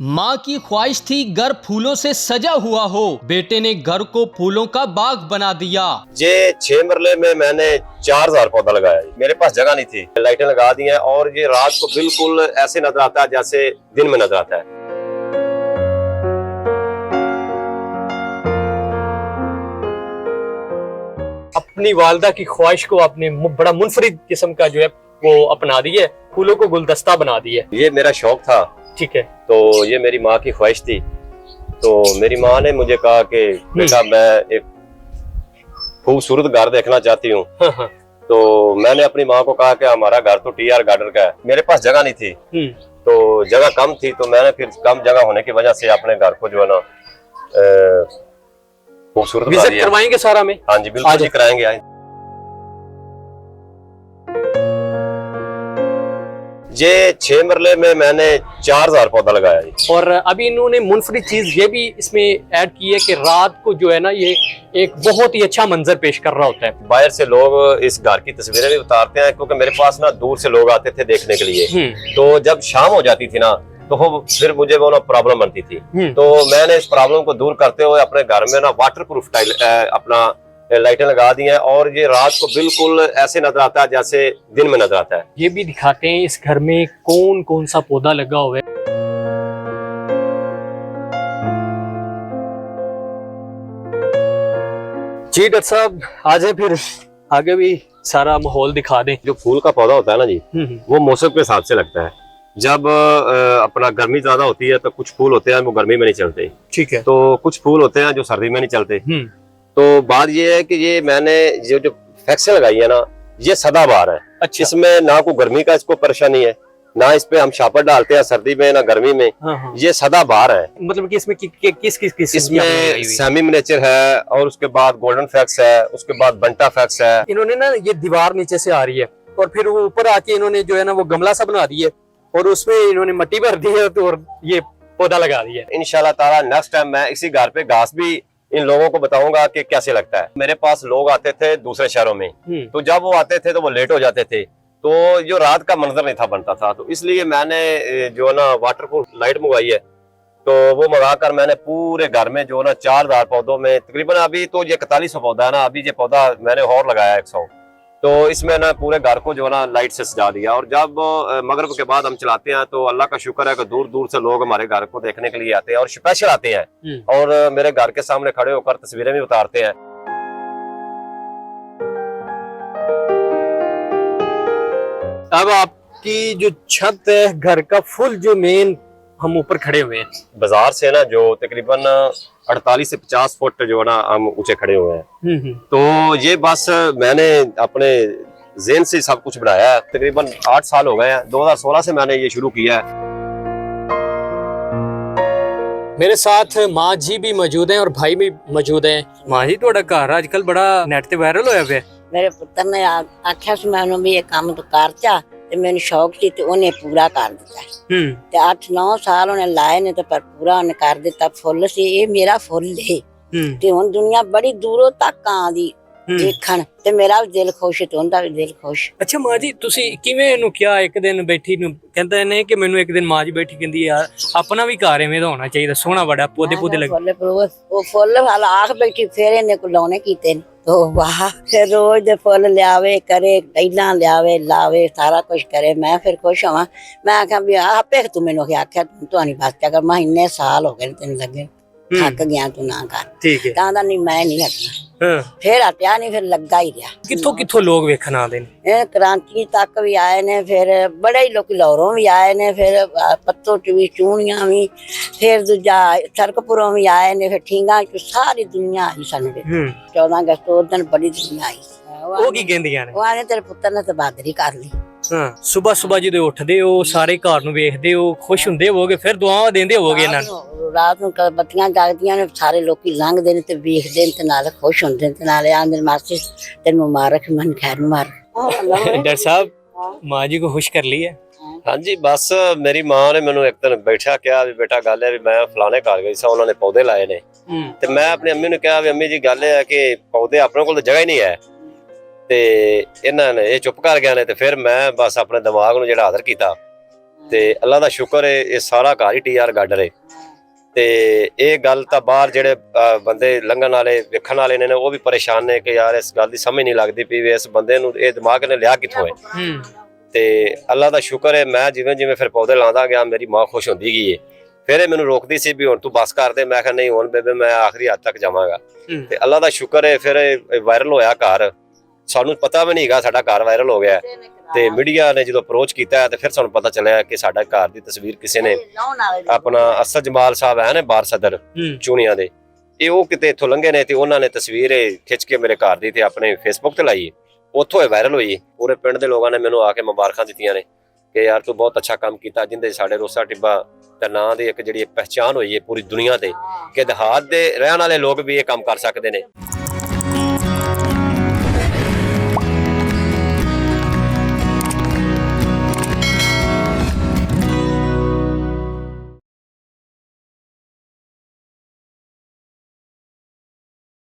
माँ की ख्वाहिश थी घर फूलों से सजा हुआ हो, बेटे ने घर को फूलों का बाग बना दिया। ये 6 मरले में मैंने 4000 पौधा लगाया। मेरे पास जगह नहीं थी, लाइटें लगा दी हैं और ये रात को बिल्कुल ऐसे नजर आता है जैसे दिन में नजर आता है। अपनी वालदा की ख्वाहिश को आपने बड़ा मुनफरिद किस्म का जो है वो अपना दी है, फूलों को गुलदस्ता बना दी है। ये मेरा शौक था, ठीक है। तो ये मेरी माँ की ख्वाहिश थी। तो मेरी माँ ने मुझे कहा कि बेटा मैं एक खूबसूरत घर देखना चाहती हूँ। तो मैंने अपनी माँ को कहा कि हमारा घर तो टीआर गार्डन का है। मेरे पास जगह नहीं थी, तो जगह कम थी, तो मैंने फिर कम जगह होने की वजह से अपने घर को जो है ना खूबसूरत बना दिया। करवाएंगे सारा में? हाँ जी बिल्कुल जी कराएंगे। आए ये 6 मरले में मैंने 4000 पौधा लगाया है। और अभी इन्होंने मुनफरिद चीज ये भी इसमें ऐड की है कि रात को जो है ना ये एक बहुत ही अच्छा मंजर पेश कर रहा होता है। बाहर से लोग इस घर की तस्वीरें भी उतारते हैं, क्योंकि मेरे पास ना दूर से लोग आते थे देखने के लिए। तो जब शाम हो जाती थी ना तो फिर मुझे वो ना प्रॉब्लम बनती थी। तो मैंने इस प्रॉब्लम को दूर करते हुए अपने घर में ना वाटरप्रूफ टाइल अपना लाइटें लगा दी हैं और ये रात को बिल्कुल ऐसे नजर आता है जैसे दिन में नजर आता है। ये भी दिखाते हैं इस घर में कौन कौन सा पौधा लगा हुआ है। जी डॉक्टर साहब आ जाए, फिर आगे भी सारा माहौल दिखा दें। जो फूल का पौधा होता है ना जी, वो मौसम के हिसाब से लगता है। जब अपना गर्मी ज्यादा होती है तो कुछ फूल होते हैं वो गर्मी में नहीं चलते, ठीक है, तो कुछ फूल होते हैं जो सर्दी में नहीं चलते। तो बात ये है कि ये मैंने जो फैक्सें लगाई है ना, ये सदाबहार है। अच्छा। इसमें ना कोई गर्मी का इसको परेशानी है, ना इस पे हम शापर डालते हैं सर्दी में ना गर्मी में। ये सदाबहार है। मतलब कि इसमें किस इसमें सेमी मिनिएचर है और उसके बाद गोल्डन फैक्स है, उसके बाद बंटा फैक्स है। इन्होंने ना ये दीवार नीचे से आ रही है और फिर वो ऊपर आके इन्होंने जो है ना वो गमला सा बना दिया और उसमें इन्होंने मिट्टी भर दी है और ये पौधा लगा दिया। इंशाल्लाह ताला नेक्स्ट टाइम मैं इसी घर पे घास भी इन लोगों को बताऊंगा कि कैसे लगता है। मेरे पास लोग आते थे दूसरे शहरों में, तो जब वो आते थे तो वो लेट हो जाते थे, तो जो रात का मंजर नहीं था बनता था। तो इसलिए मैंने जो है ना वाटरप्रूफ लाइट मंगवाई है। तो वो मंगाकर मैंने पूरे घर में जो है ना 4000 पौधों में तकरीबन अभी तो ये 4100 पौधा है ना, अभी ये पौधा मैंने और लगाया 100। तो इसमें ना पूरे घर को जो है ना लाइट से सजा दिया। और जब मगरिब के बाद हम चलाते हैं तो अल्लाह का शुक्र है कि दूर दूर से लोग हमारे घर को देखने के लिए आते हैं और स्पेशल आते हैं और मेरे घर के सामने खड़े होकर तस्वीरें भी उतारते हैं। अब आपकी जो छत है घर का फुल जो मेन, हम ऊपर खड़े हुए हैं बाजार से ना जो तकरीबन 48 से 50 फुट जो है ना हम ऊंचे खड़े हुए हैं। तो ये बस मैंने अपने ज़हन से सब कुछ बनाया है। तकरीबन 8 साल हो गए हैं, 2016 से मैंने ये शुरू किया है। मेरे साथ माँ जी भी मौजूद हैं और भाई भी मौजूद हैं। माँ जी थोड़ा घर आजकल बड़ा नेट ते वायरल होया पे। मेरे पुत्र ने आख्या सी मैं भी ये काम तो कर चा ते मैंने शौक सी ते उन्हें पूरा कर दिता। ते 8-9 साल उन्हें लाए ने ते पर पूरा उन्हें कर दिता। फुल सी ये मेरा फुल है ते हुन दुनिया बड़ी दूरों तक आंदी देखण ते मेरा भी दिल खुश ते उनदा भी दिल खुश। अच्छा माँ जी तुसी किवें इहनू क्या एक दिन बैठी नू कहंदे ने कि मैनू एक दिन माँ जी बैठी कहंदी यार अपना भी घर इवें दा होना चाहिए, सोहना बड़ा पौधे पौधे लगे। वो फुल वाला आख बैठी फिर इन्हें को लाने कीते ने तो वाह फिर रोज दे फुल लियावे करे, टैलां लियावे लावे, सारा कुछ करे। मैं फिर खुश होवां। मैं आख्या भी आपे तू मैनू आख्या तू नहीं बस कर, मैं इन्ने साल हो गए तेन लगे थक गया तू ना कर, ठीक है कहंदा नहीं मैं नहीं हटना। फिर हटिया नहीं, फिर लगा ही रहा। किथों किथों लोग वेखण आंदे ने? कराची तक भी आए ने, फिर बड़े ही लोग लाहौरों भी आए ने, फिर पत्तों च भी, चूड़ियां भी, फिर दूजा सरकपुरों भी आए ने, फिर ठींगा च सारी दुनिया आई सन। 14 अगस्त उस दिन बड़ी दुनिया आई। ਉਹ ਕੀ ਕਹਿੰਦੀਆਂ ਨੇ? ਉਹ ਆਨੇ ਤੇਰੇ ਪੁੱਤਰ ਨੇ ਤਬਾਦਰੀ ਕਰ ਲਈ। ਸੁਬਹ ਸੁਬਹ ਜਦੋਂ ਉੱਠਦੇ ਹੋ ਸਾਰੇ ਘਰ ਨੂੰ ਵੇਖਦੇ ਹੋ, ਖੁਸ਼ ਹੁੰਦੇ ਹੋਵੋਗੇ, ਫਿਰ ਦੁਆਵਾਂ ਦਿੰਦੇ ਹੋਵੋਗੇ ਇਹਨਾਂ ਨੂੰ? ਰਾਤ ਨੂੰ ਬੱਤੀਆਂ ਜਗਦੀਆਂ ਨੇ, ਸਾਰੇ ਲੋਕੀ ਲੰਘਦੇ ਨੇ ਤੇ ਵੇਖਦੇ ਨੇ ਤੇ ਨਾਲ ਖੁਸ਼ ਹੁੰਦੇ ਨੇ ਤੇ ਨਾਲੇ ਆਂਦੇ ਮਾਸੀ ਤੈਨੂੰ ਮੁਬਾਰਕ ਮਨ ਖੈਰ ਮੁਬਾਰਕ। डॉक्टर साहब माँ जी को खुश कर लिया? हाँ जी बस मेरी माँ ने मैनू एक दिन बैठा कहा भी बेटा गल है भी मैं फलाने घर गई सा, उन्होंने पौधे लाए ने ते मैं अपनी अम्मी ने कहा भी अम्मी जी गल है कि पौधे अपने को जगह ही नहीं है ते इन्हां ने ये चुप कर गए ने। ते फिर मैं बस अपने दिमाग नूं जिहड़ा हाज़र कीता ਤੇ ਅੱਲਾ ਦਾ ਸ਼ੁਕਰ ਹੈ ਇਹ ਸਾਰਾ ਘਰ ਹੀ TR ਗਾਰਡਨ ਹੈ। ਤੇ ਇਹ ਗੱਲ ਤਾਂ ਬਾਹਰ ਜਿਹੜੇ ਬੰਦੇ ਲੰਘਣ ਵਾਲੇ ਵੇਖਣ ਵਾਲੇ ਨੇ ਉਹ ਵੀ ਪਰੇਸ਼ਾਨ ਨੇ ਕਿ ਯਾਰ ਇਸ ਗੱਲ ਦੀ ਸਮਝ ਨਹੀਂ ਲੱਗਦੀ ਵੀ ਇਸ ਬੰਦੇ ਨੂੰ ਇਹ ਦਿਮਾਗ ਨੇ ਲਿਆ ਕਿੱਥੋਂ ਹੈ। ਤੇ ਅੱਲਾ ਦਾ ਸ਼ੁਕਰ ਹੈ ਮੈਂ ਜਿਵੇਂ ਜਿਵੇਂ ਫਿਰ ਪੌਦੇ ਲਾਉਂਦਾ ਗਿਆ ਮੇਰੀ ਮਾਂ ਖੁਸ਼ ਹੁੰਦੀ ਗਈ ਹੈ। ਫਿਰ ਇਹ ਮੈਨੂੰ ਰੋਕਦੀ ਸੀ ਵੀ ਹੁਣ ਤੂੰ ਬਸ ਕਰ ਦੇ। ਮੈਂ ਕਿਹਾ ਨਹੀਂ ਹੁਣ ਬੇਬੇ ਮੈਂ ਆਖਰੀ ਹੱਦ ਤੱਕ ਜਾਵਾਂਗਾ। ਤੇ ਅੱਲਾ ਦਾ ਸ਼ੁਕਰ ਹੈ ਫਿਰ ਵਾਇਰਲ ਹੋਇਆ ਘਰ। ਸਾਨੂੰ ਪਤਾ ਵੀ ਨਹੀਂਗਾ ਸਾਡਾ ਘਰ ਵਾਇਰਲ ਹੋ ਗਿਆ। ਤੇ ਮੀਡੀਆ ਨੇ ਜਦੋਂ ਅਪਰੋਚ ਕੀਤਾ ਤੇ ਫਿਰ ਸਾਨੂੰ ਪਤਾ ਚੱਲਿਆ ਕਿ ਸਾਡਾ ਘਰ ਦੀ ਤਸਵੀਰ ਕਿਸੇ ਨੇ ਆਪਣਾ ਅਸਦ ਜਮਾਲ ਸਾਹਿਬ ਹੈ ਨੇ ਬਾਰ ਸਦਰ ਚੂਣੀਆਂ ਦੇ, ਇਹ ਉਹ ਕਿਤੇ ਇੱਥੋਂ ਲੰਘੇ ਨੇ ਤੇ ਉਹਨਾਂ ਨੇ ਤਸਵੀਰ ਖਿੱਚ ਕੇ ਮੇਰੇ ਘਰ ਦੀ ਤੇ ਆਪਣੇ ਫੇਸਬੁੱਕ ਤੇ ਲਾਈ। ਉੱਥੋਂ ਇਹ ਵਾਇਰਲ ਹੋਈ। ਪੂਰੇ ਪਿੰਡ ਦੇ ਲੋਕਾਂ ਨੇ ਮੈਨੂੰ ਆ ਕੇ ਮੁਬਾਰਕਾਂ ਦਿੱਤੀਆਂ ਨੇ ਕਿ ਯਾਰ ਤੂੰ ਬਹੁਤ ਅੱਛਾ ਕੰਮ ਕੀਤਾ, ਜਿੰਦੇ ਸਾਡੇ ਰੋਸਾ ਟਿੱਬਾ ਦਾ ਨਾਂ ਦੀ ਇੱਕ ਜਿਹੜੀ ਪਹਿਚਾਣ ਹੋਈ ਹੈ ਪੂਰੀ ਦੁਨੀਆ ਤੇ ਕਿ ਦਿਹਾਤ ਦੇ ਰਹਿਣ ਵਾਲੇ ਲੋਕ ਵੀ ਇਹ ਕੰਮ ਕਰ ਸਕਦੇ ਨੇ।